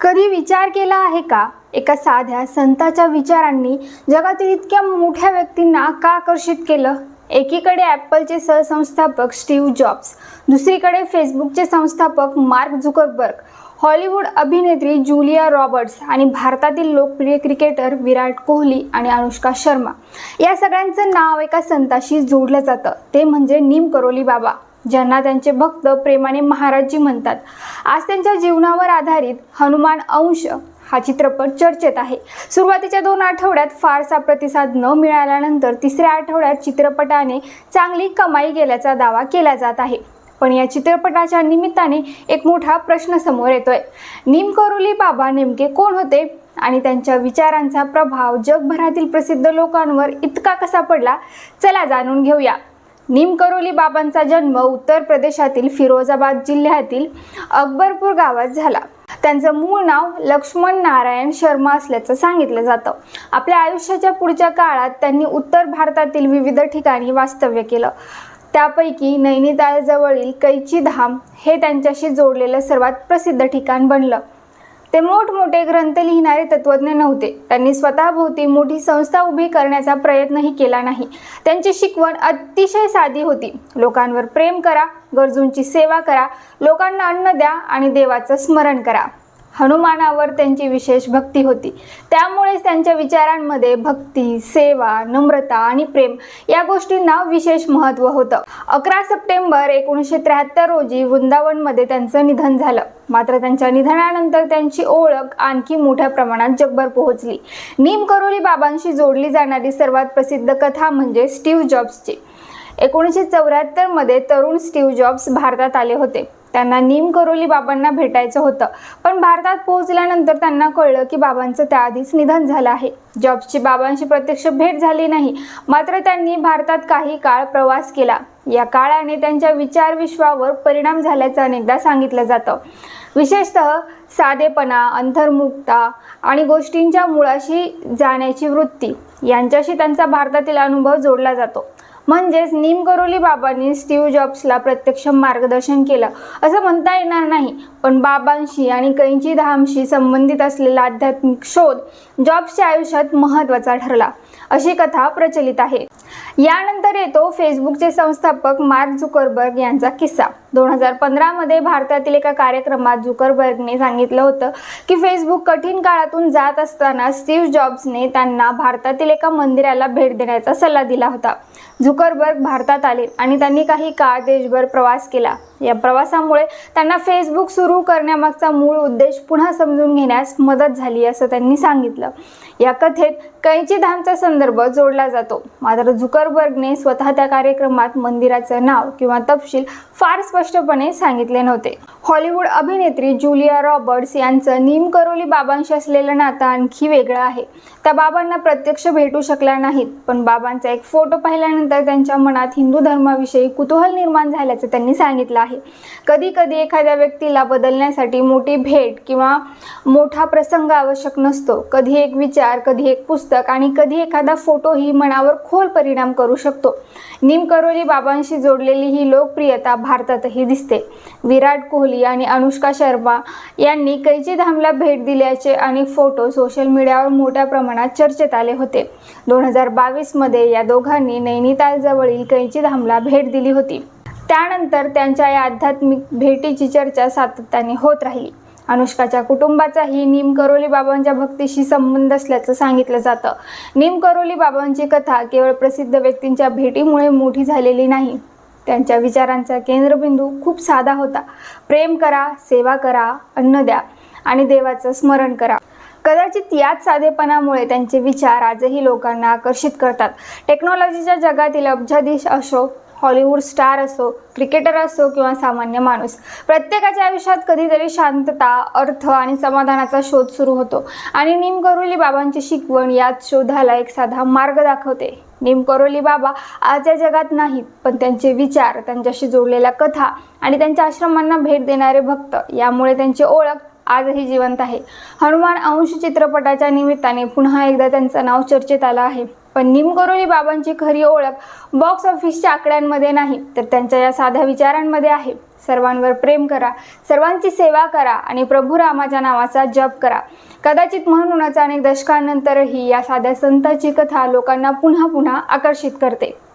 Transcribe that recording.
कधी विचार केला आहे का, एका साध्या संताच्या विचारांनी जगातील इतक्या मोठ्या व्यक्तींना का आकर्षित केलं? एकीकडे ॲपलचे सहसंस्थापक स्टीव्ह जॉब्स, दुसरीकडे फेसबुकचे संस्थापक मार्क झुकरबर्ग, हॉलिवूड अभिनेत्री जुलिया रॉबर्ट्स आणि भारतातील लोकप्रिय क्रिकेटर विराट कोहली आणि अनुष्का शर्मा, या सगळ्यांचं नाव एका संताशी जोडलं जातं, ते म्हणजे नीम करोली बाबा, ज्यांना त्यांचे भक्त प्रेमाने महाराजजी म्हणतात. आज त्यांच्या जीवनावर आधारित हनुमान अंश हा चित्रपट चर्चेत आहे. सुरुवातीच्या 2 आठवड्यात फारसा प्रतिसाद न मिळाल्यानंतर तिसऱ्या आठवड्यात चित्रपटाने चांगली कमाई केल्याचा दावा केला जात आहे. पण या चित्रपटाच्या निमित्ताने एक मोठा प्रश्न समोर येतोय. नीम करोली बाबा नेमके कोण होते आणि त्यांच्या विचारांचा प्रभाव जगभरातील प्रसिद्ध लोकांवर इतका कसा पडला? चला जाणून घेऊया. नीम करोली बाबांचा जन्म उत्तर प्रदेशातील फिरोजाबाद जिल्ह्यातील अकबरपूर गावात झाला. त्यांचं मूळ नाव लक्ष्मण नारायण शर्मा असल्याचं सांगितलं जातं. आपल्या आयुष्याच्या पुढच्या काळात त्यांनी उत्तर भारतातील विविध ठिकाणी वास्तव्य केलं. त्यापैकी नैनितालजवळील कैची धाम हे त्यांच्याशी जोडलेलं सर्वात प्रसिद्ध ठिकाण बनलं. ते मोठमोठे ग्रंथ लिहिणारे तत्त्वज्ञ नव्हते. त्यांनी स्वतःभोवती मोठी संस्था उभी करण्याचा प्रयत्नही केला नाही. त्यांची शिकवण अतिशय साधी होती. लोकांवर प्रेम करा, गरजूंची सेवा करा, लोकांना अन्न द्या आणि देवाचं स्मरण करा. हनुमानावर त्यांची विशेष भक्ती होती. त्यामुळेच त्यांच्या विचारांमध्ये भक्ती, सेवा, नम्रता आणि प्रेम या गोष्टींना विशेष महत्त्व होतं. 11 सप्टेंबर 1973 रोजी वृंदावनमध्ये त्यांचं निधन झालं. मात्र त्यांच्या निधनानंतर त्यांची ओळख आणखी मोठ्या प्रमाणात जगभर पोहोचली. नीम करोली बाबांशी जोडली जाणारी सर्वात प्रसिद्ध कथा म्हणजे स्टीव्ह जॉब्सची. 1974 मध्ये तरुण स्टीव्ह जॉब्स भारतात आले होते. त्यांना नीम करोली बाबांना भेटायचं होतं, पण भारतात पोहोचल्यानंतर त्यांना कळलं की बाबांचं त्याआधीच निधन झालं आहे. जॉब्सची बाबांशी प्रत्यक्ष भेट झाली नाही, मात्र त्यांनी भारतात काही काळ प्रवास केला. या काळाने त्यांच्या विचार विश्वावर परिणाम झाल्याचं अनेकदा सांगितलं जातं. विशेषतः साधेपणा, अंतर्मुखता आणि गोष्टींच्या मुळाशी जाण्याची वृत्ती यांच्याशी त्यांचा भारतातील अनुभव जोडला जातो. म्हणजेच नीम करोली बाबांनी स्टीव्ह जॉब्सला प्रत्यक्ष मार्गदर्शन केलं असं म्हणता येणार नाही, पण बाबांशी आणि कैची धामशी संबंधित असलेला आध्यात्मिक शोध जॉब्सच्या आयुष्यात महत्त्वाचा ठरला, अशी कथा प्रचलित आहे. यानंतर येतो फेसबुकचे संस्थापक मार्क झुकरबर्ग यांचा किस्सा. 2015 मध्ये भारतातील एका कार्यक्रमात झुकरबर्गने सांगितलं होतं की फेसबुक कठीण काळातून जात असताना स्टीव्ह जॉब्सने त्यांना भारतातील एका मंदिराला भेट देण्याचा सल्ला दिला होता. झुकरबर्ग भारतात आले आणि त्यांनी काही काळ देशभर प्रवास केला. या प्रवासामुळे त्यांना फेसबुक सुरू करण्यामागचा मूळ उद्देश पुन्हा समजून घेण्यास मदत झाली असं त्यांनी सांगितलं. या कथेत कैची धामचा संदर्भ जोडला जातो. मात्र झुकरबर्गने स्वतः त्या कार्यक्रमात मंदिराचं नाव किंवा तपशील फार स्पष्टपणे सांगितले नव्हते. हॉलिवूड अभिनेत्री जुलिया रॉबर्ट्स यांचं नीम करोली बाबांशी असलेलं नातं आणखी वेगळं आहे. त्या बाबांना प्रत्यक्ष भेटू शकल्या नाहीत, पण बाबांचा एक फोटो पाहिल्यानंतर त्यांच्या मनात हिंदू धर्माविषयी कुतूहल निर्माण झाल्याचं त्यांनी सांगितलं आहे. कधी कधी एखाद्या व्यक्तीला बदलण्यासाठी मोठी भेट किंवा मोठा प्रसंग आवश्यक नसतो. कधी एक विचार, कधी एक पुस्तक आणि कधी एखादा फोटोही मनावर खोल परिणाम करू शकतो. नीम करोली बाबांशी जोडलेली ही लोकप्रियता भारतातही दिसते. विराट कोहली आणि अनुष्का शर्मा यांनी कैची धामला भेट दिल्याचे अनेक फोटो सोशल मीडियावर मोठ्या प्रमाणात चर्चेत आले होते. 2022 मध्ये या दोघांनी नैनितालजवळील कैची धामला भेट दिली होती. त्यानंतर त्यांच्या या आध्यात्मिक भेटीची चर्चा सातत्याने होत राहिली. अनुष्काच्या कुटुंबाचाही नीम करोली बाबांच्या भक्तीशी संबंध असल्याचं सांगितलं जातं. नीम करोली बाबांची कथा केवळ प्रसिद्ध व्यक्तींच्या भेटीमुळे मोठी झालेली नाही. त्यांच्या विचारांचा केंद्रबिंदू खूप साधा होता. प्रेम करा, सेवा करा, अन्न द्या आणि देवाचं स्मरण करा. कदाचित याच साधेपणामुळे त्यांचे विचार आजही लोकांना आकर्षित करतात. टेक्नॉलॉजीच्या जगातील अब्जाधीश असो, हॉलिवूड स्टार असो, क्रिकेटर असो किंवा सामान्य माणूस, प्रत्येकाच्या आयुष्यात कधीतरी शांतता, अर्थ आणि समाधानाचा शोध सुरू होतो आणि नीम करोली बाबांची शिकवण याच शोधाला एक साधा मार्ग दाखवते. नीम करोली बाबा आजच्या जगात नाहीत, पण त्यांचे विचार, त्यांच्याशी जोडलेल्या कथा आणि त्यांच्या आश्रमांना भेट देणारे भक्त यामुळे त्यांची ओळख आजही जिवंत आहे. हनुमान अंश चित्रपटाच्या निमित्ताने पुन्हा एकदा त्यांचं नाव चर्चेत आलं आहे. पण नीम करोली बाबांची खरी ओळख बॉक्स ऑफिसच्या आकड्यांमध्ये नाही, तर त्यांच्या या साध्या विचारांमध्ये आहे. सर्वांवर प्रेम करा, सर्वांची सेवा करा आणि प्रभू रामाच्या नावाचा जप करा. कदाचित म्हणूनच अनेक दशकांनंतरही या साध्या संताची कथा लोकांना पुन्हा पुन्हा आकर्षित करते.